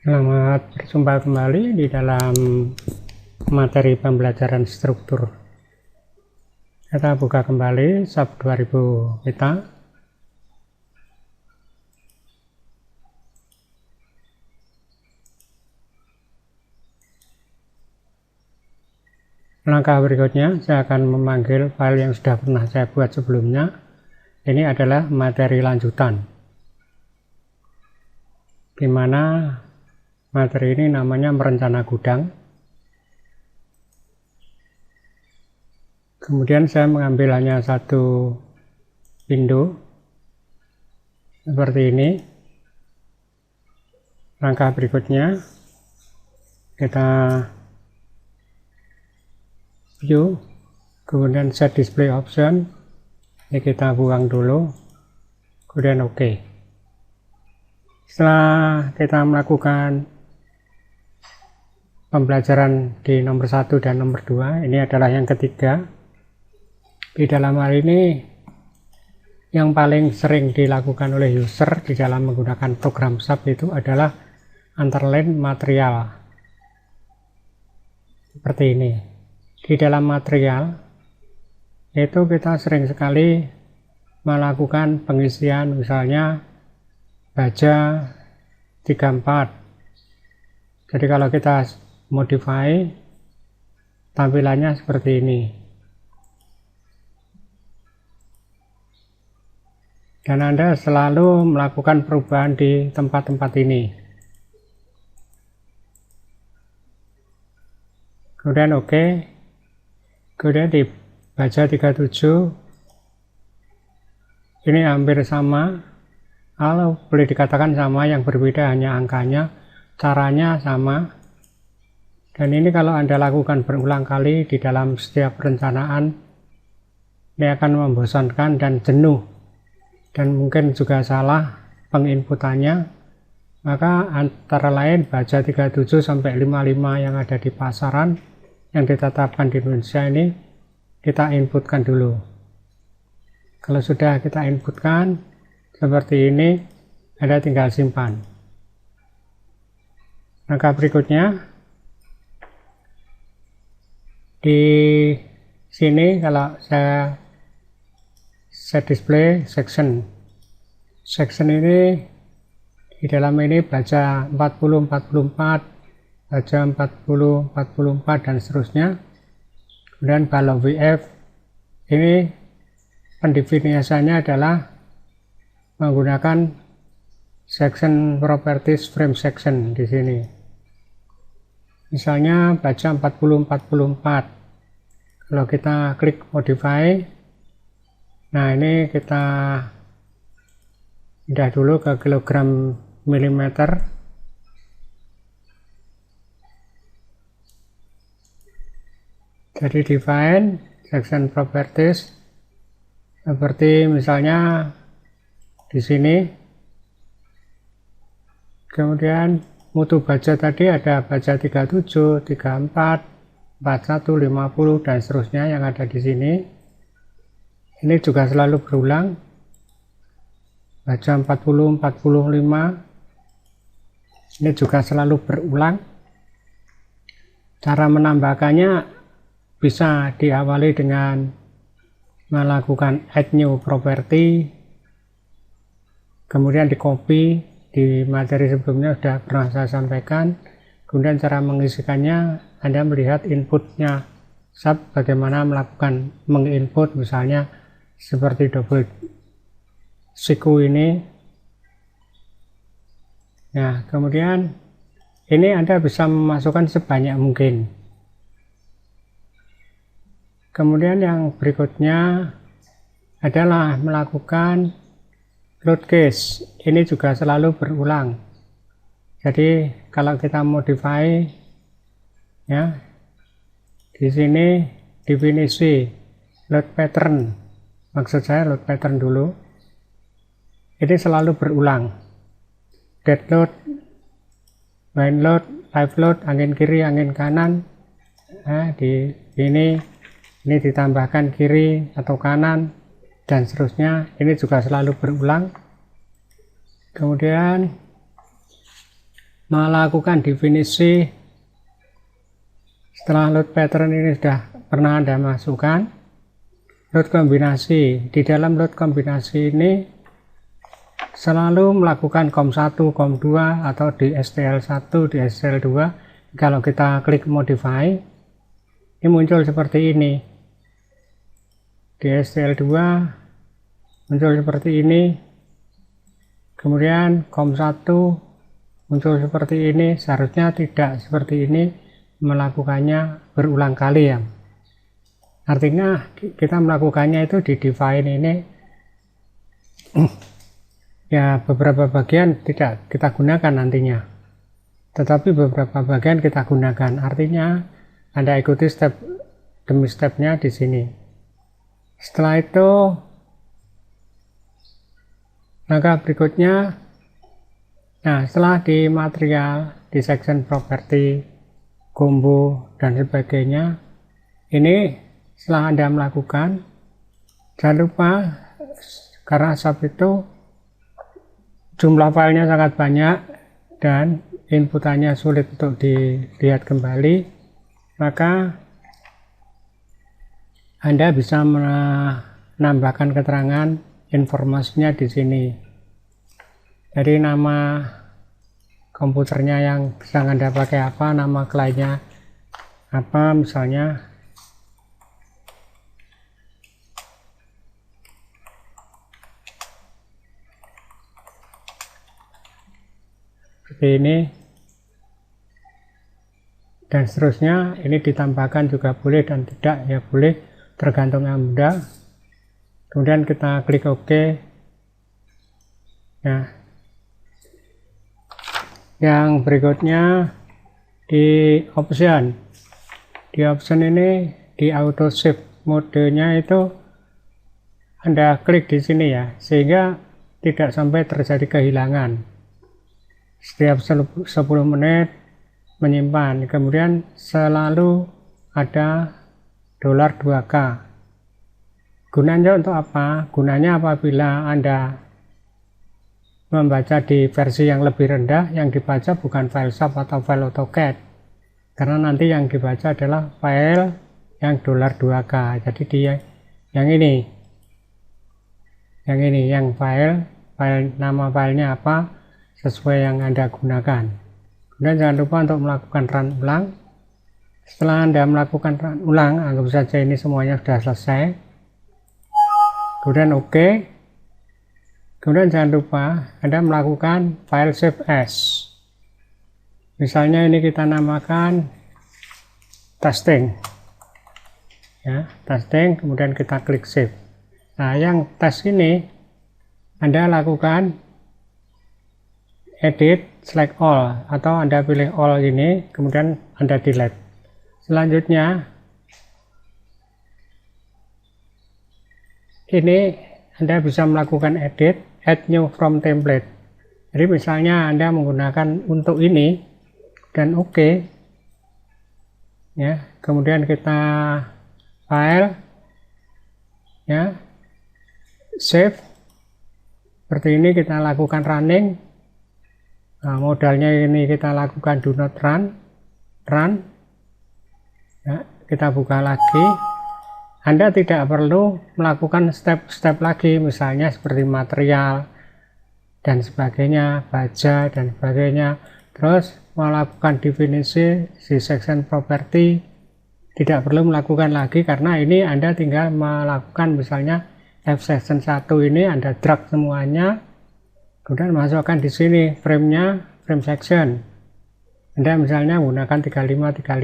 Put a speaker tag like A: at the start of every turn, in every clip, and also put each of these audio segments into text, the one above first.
A: Selamat berjumpa kembali di dalam materi pembelajaran struktur. Kita buka kembali SAP 2000 kita. Langkah berikutnya, saya akan memanggil file yang sudah pernah saya buat sebelumnya. Ini adalah materi lanjutan, di mana materi ini namanya merencana gudang. Kemudian saya mengambil hanya satu window seperti ini. Langkah berikutnya, kita view, kemudian set display option. Ini kita buang dulu, kemudian OK. Setelah kita melakukan pembelajaran di nomor 1 dan nomor 2, ini adalah yang ketiga. Di dalam hal ini, yang paling sering dilakukan oleh user di dalam menggunakan program SAP itu adalah underline material. Seperti ini. Di dalam material, itu kita sering sekali melakukan pengisian, misalnya baja 34. Jadi kalau kita modify, tampilannya seperti ini. Dan Anda selalu melakukan perubahan di tempat-tempat ini. Kemudian OK. Kemudian di baja 37, ini hampir sama. Kalau boleh dikatakan sama, yang berbeda hanya angkanya, caranya sama. Dan ini kalau Anda lakukan berulang kali di dalam setiap perencanaan, ini akan membosankan dan jenuh. Dan mungkin juga salah penginputannya. Maka antara lain baja 37 sampai 55 yang ada di pasaran, yang ditetapkan di Indonesia ini, kita inputkan dulu. Kalau sudah kita inputkan seperti ini, Anda tinggal simpan. Langkah berikutnya, di sini kalau saya set display section ini, di dalam ini baja 40, 44, baja 40, 44 dan seterusnya. Kemudian kalau VF ini pendefinisiannya adalah menggunakan section properties frame section di sini. Misalnya baja 40, 44. Kalau kita klik modify, nah ini kita pindah dulu ke kilogram milimeter. Jadi define section properties seperti misalnya di sini. Kemudian mutu baja tadi ada baja 37, 34, 41, 50 dan seterusnya yang ada di sini. Ini juga selalu berulang. Baja 40, 45. Ini juga selalu berulang. Cara menambahkannya bisa diawali dengan melakukan add new property, kemudian di copy. Di materi sebelumnya sudah pernah saya sampaikan. Kemudian cara mengisikannya, Anda melihat inputnya SAP, bagaimana melakukan menginput, misalnya seperti double siku ini. Nah, kemudian ini Anda bisa memasukkan sebanyak mungkin. Kemudian yang berikutnya adalah melakukan load case. Ini juga selalu berulang. Jadi kalau kita modify, ya, di sini definisi load pattern. Maksud saya load pattern dulu. Ini selalu berulang. Dead load, wind load, live load, angin kiri, angin kanan. Nah, di ini ditambahkan kiri atau kanan dan seterusnya. Ini juga selalu berulang. Kemudian melakukan definisi. Setelah load pattern ini sudah pernah Anda masukkan, load kombinasi. Di dalam load kombinasi ini selalu melakukan COM1, COM2 atau di STL1, di STL2. Kalau kita klik modify, ini muncul seperti ini. Di STL2 muncul seperti ini. Kemudian COM1 muncul seperti ini. Seharusnya tidak seperti ini, melakukannya berulang kali ya. Artinya kita melakukannya itu di define ini ya, beberapa bagian tidak kita gunakan nantinya, tetapi beberapa bagian kita gunakan. Artinya Anda ikuti step demi stepnya di sini. Setelah itu langkah berikutnya, nah setelah di material, di section property, combo dan sebagainya, ini setelah Anda melakukan, jangan lupa karena sub itu jumlah filenya sangat banyak dan inputannya sulit untuk dilihat kembali, maka Anda bisa menambahkan keterangan informasinya di sini. Jadi nama komputernya yang sedang Anda pakai apa, nama kliennya apa misalnya. Seperti ini. Dan seterusnya, ini ditambahkan juga boleh dan tidak ya boleh, tergantung Anda. Kemudian kita klik OK. Nah, yang berikutnya di option. Di option ini di auto save modenya itu Anda klik di sini ya, sehingga tidak sampai terjadi kehilangan. Setiap 10 menit menyimpan, kemudian selalu ada $2K. Gunanya untuk apa? Gunanya apabila Anda membaca di versi yang lebih rendah, yang dibaca bukan file sub atau file AutoCAD, karena nanti yang dibaca adalah file yang $2K. Jadi dia yang ini, yang file nama filenya apa sesuai yang Anda gunakan. Kemudian jangan lupa untuk melakukan run ulang. Setelah Anda melakukan run ulang, anggap saja ini semuanya sudah selesai. Kemudian OK. Kemudian jangan lupa Anda melakukan file save as. Misalnya ini kita namakan testing. Ya, testing, kemudian kita klik save. Nah, yang tes ini Anda lakukan edit, select all, atau Anda pilih all ini, kemudian Anda delete. Selanjutnya, ini Anda bisa melakukan edit, add new from template. Jadi misalnya Anda menggunakan untuk ini, dan OK. Ya, kemudian kita file, ya, save. Seperti ini kita lakukan running. Nah, modalnya ini kita lakukan do not run. Ya, kita buka lagi. Anda tidak perlu melakukan step-step lagi, misalnya seperti material dan sebagainya, baja dan sebagainya. Terus melakukan definisi di section property, tidak perlu melakukan lagi karena ini Anda tinggal melakukan misalnya F section 1 ini Anda drag semuanya. Kemudian masukkan di sini frame-nya, frame section. Anda misalnya menggunakan 35,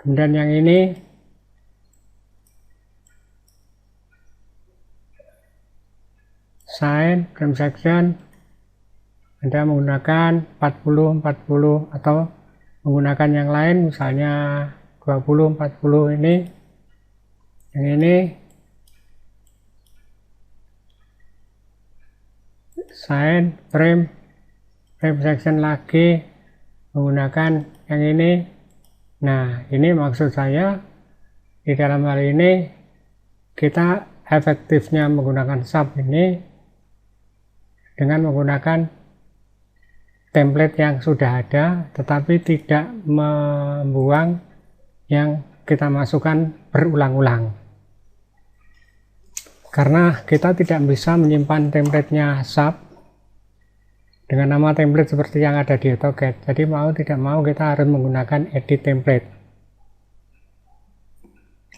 A: kemudian yang ini sign, frame section, Anda menggunakan 40 atau menggunakan yang lain misalnya 20, 40 ini. Yang ini sign, frame section lagi menggunakan yang ini. Nah, ini maksud saya di dalam hal ini kita efektifnya menggunakan sub ini dengan menggunakan template yang sudah ada, tetapi tidak membuang yang kita masukkan berulang-ulang. Karena kita tidak bisa menyimpan template-nya SAP dengan nama template seperti yang ada di AutoCAD. Jadi mau tidak mau kita harus menggunakan edit template.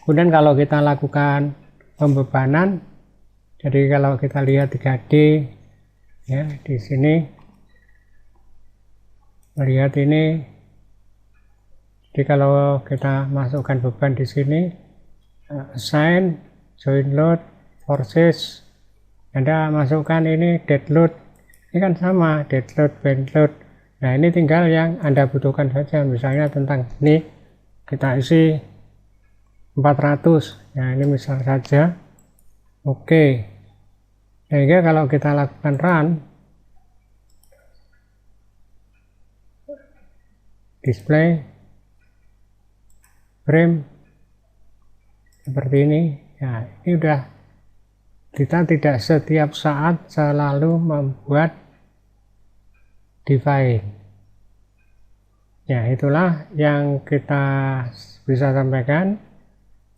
A: Kemudian kalau kita lakukan pembebanan, jadi kalau kita lihat 3D ya, di sini melihat ini, jadi kalau kita masukkan beban di sini, assign, join load, forces, Anda masukkan ini dead load, ini kan sama, dead load, bend load. Nah ini tinggal yang Anda butuhkan saja, misalnya tentang ini kita isi 400, nah ini misal saja, oke. Sehingga kalau kita lakukan run, display frame seperti ini, ya ini udah. Kita tidak setiap saat selalu membuat define. Ya, itulah yang kita bisa sampaikan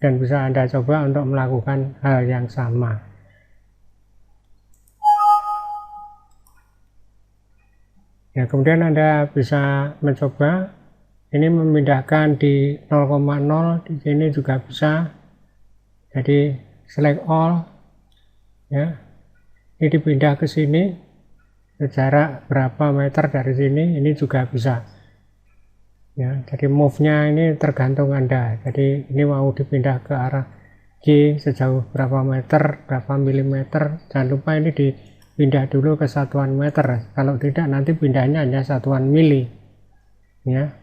A: dan bisa Anda coba untuk melakukan hal yang sama. Ya, kemudian Anda bisa mencoba ini memindahkan di 0,0, di sini juga bisa. Jadi select all. Ya, ini dipindah ke sini, jarak berapa meter dari sini, ini juga bisa. Ya, jadi move-nya ini tergantung Anda. Jadi ini mau dipindah ke arah G sejauh berapa meter, berapa milimeter. Jangan lupa ini dipindah dulu ke satuan meter. Kalau tidak nanti pindahnya hanya satuan mili. Ya.